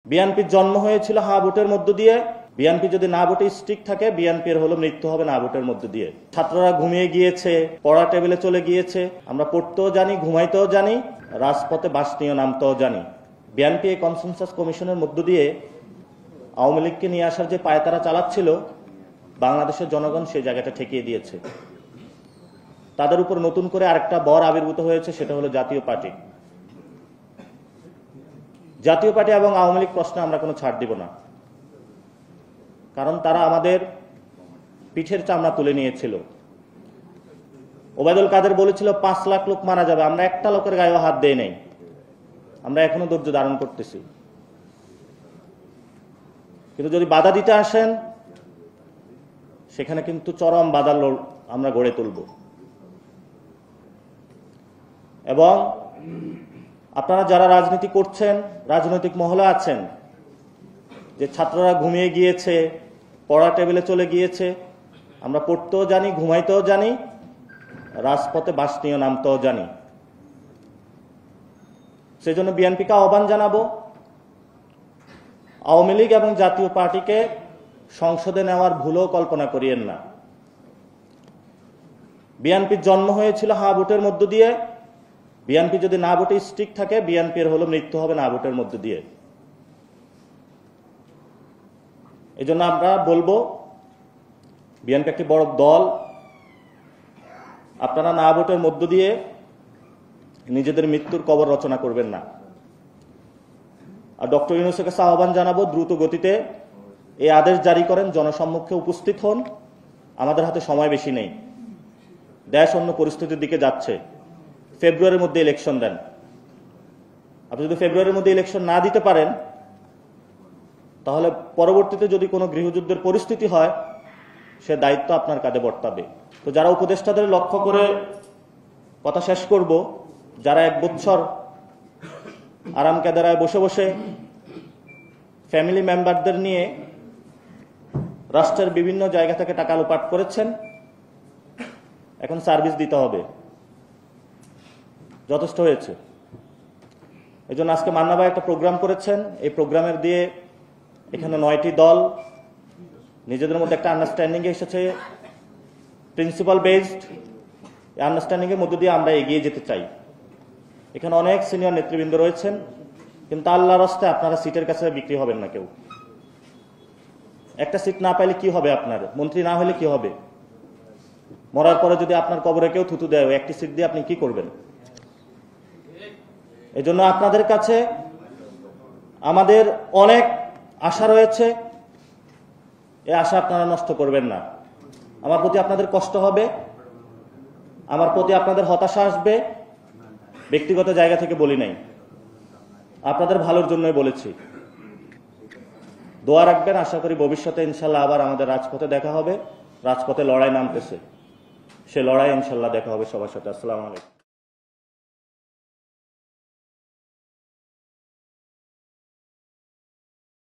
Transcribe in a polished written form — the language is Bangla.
বিএনপির জন্ম হয়েছিল হা ভোটের মধ্য দিয়ে। বিএনপি যদি না ভোটে স্টিক থাকে, বিএনপির হলো মৃত্যু হবে না ভোটের মধ্য দিয়ে। ছাত্ররা ঘুমিয়ে গিয়েছে, পড়া টেবিলে চলে গিয়েছে, আমরা পড়তেও জানি, ঘুমাইতেও জানি, রাজপথে বাস নিয়ে নামতেও জানি। বিএনপি এই কনসেনসাস কমিশনের মধ্য দিয়ে আওয়ামী লীগকে নিয়ে আসার যে পায়তারা চালাচ্ছিল, বাংলাদেশের জনগণ সেই জায়গাটা ঠেকিয়ে দিয়েছে। তাদের উপর নতুন করে আরেকটা বর আবির্ভূত হয়েছে, সেটা হলো জাতীয় পার্টি। জাতীয় পার্টি এবং আওয়ামী লীগ প্রশ্নে আমরা কোনো ছাড় দিব না, কারণ তারা আমাদের পিঠের চামড়া তুলে নিয়েছিল। ওবায়দুল কাদের বলেছিল 5 লাখ লোক মারা যাবে, আমরা একটা লোকের গায়েও হাত দেই নাই। আমরা এখনো ধৈর্য ধারণ করতেছি, কিন্তু যদি বাধা দিতে আসেন, সেখানে কিন্তু চরম বাধা আমরা গড়ে তুলব। এবং আপনারা যারা রাজনীতি করছেন, রাজনৈতিক মহলে আছেন, যে ছাত্ররা ঘুমিয়ে গিয়েছে, পড়া টেবিলে চলে গিয়েছে, আমরা পড়তেও জানি, ঘুমাইতেও জানি, রাজপথে বাস নিয়ে নামতেও জানি। সেজন্য বিএনপিকে আহ্বান জানাবো, আওয়ামী লীগ এবং জাতীয় পার্টিকে সংসদে নেওয়ার ভুলও কল্পনা করিয়েন না। বিএনপির জন্ম হয়েছিল হা ভোটের মধ্য দিয়ে। বিএনপি যদি না ভোটে স্টিক থাকে, বিএনপির হলো মৃত্যু হবে না ভোটের মধ্য দিয়ে। এই জন্য আমরা বলবো, বিএনপি একটি বড় দল, আপনারা না ভোটের মধ্য দিয়ে নিজেদের মৃত্যুর কবর রচনা করবেন না। আর ডক্টর ইউনূসের কাছে আহ্বান জানাবো, দ্রুত গতিতে এই আদেশ জারি করেন, জনসম্মুখে উপস্থিত হন। আমাদের হাতে সময় বেশি নেই, দেশ অন্য পরিস্থিতির দিকে যাচ্ছে। ফেব্রুয়ারির মধ্যে ইলেকশন দেন। আপনি যদি ফেব্রুয়ারির মধ্যে ইলেকশন না দিতে পারেন, তাহলে পরবর্তীতে যদি কোনো গৃহযুদ্ধের পরিস্থিতি হয়, সে দায়িত্ব আপনার কাঁধে বর্তাবে। তো যারা উপদেষ্টাদের লক্ষ্য করে কথা শেষ করব, যারা 1 বছর আরাম কেদারায় বসে বসে ফ্যামিলি মেম্বারদের নিয়ে রাষ্ট্রের বিভিন্ন জায়গা থেকে টাকা লোপাট করেছেন, এখন সার্ভিস দিতে হবে, যথেষ্ট হয়েছে। এই জন্য আজকে মান্না ভাই একটা প্রোগ্রাম করেছেন। এই প্রোগ্রামের দিয়ে এখানে 9টি দল নিজেদের মধ্যে একটা আন্ডারস্ট্যান্ডিং এ এসেছে, প্রিন্সিপাল বেসড। এই আন্ডারস্ট্যান্ডিং এর মধ্য দিয়ে আমরা এগিয়ে যেতে চাই। এখানে অনেক সিনিয়র নেতৃবৃন্দ রয়েছেন, কিন্তু আল্লাহর রাস্তায় আপনারা সিটের কাছে বিক্রি হবেন না কেউ। একটা সিট না পাইলে কি হবে? আপনার মন্ত্রী না হলে কি হবে? মরার পরে যদি আপনার কবরে কেউ থুতু দেয়, একটি সিট দিয়ে আপনি কি করবেন? এই জন্য আপনাদের কাছে আমাদের অনেক আশা রয়েছে, এই আশা আপনারা নষ্ট করবেন না। আমার প্রতি আপনাদের কষ্ট হবে, আমার প্রতি আপনাদের হতাশা আসবে, ব্যক্তিগত জায়গা থেকে বলি নাই, আপনাদের ভালোর জন্যই বলেছি। দোয়া রাখবেন, আশা করি ভবিষ্যতে ইনশাল্লাহ আবার আমাদের রাজপথে দেখা হবে। রাজপথে লড়াই নামতেছে, সে লড়াই ইনশাল্লাহ দেখা হবে সবার সাথে। আসসালামু আলাইকুম।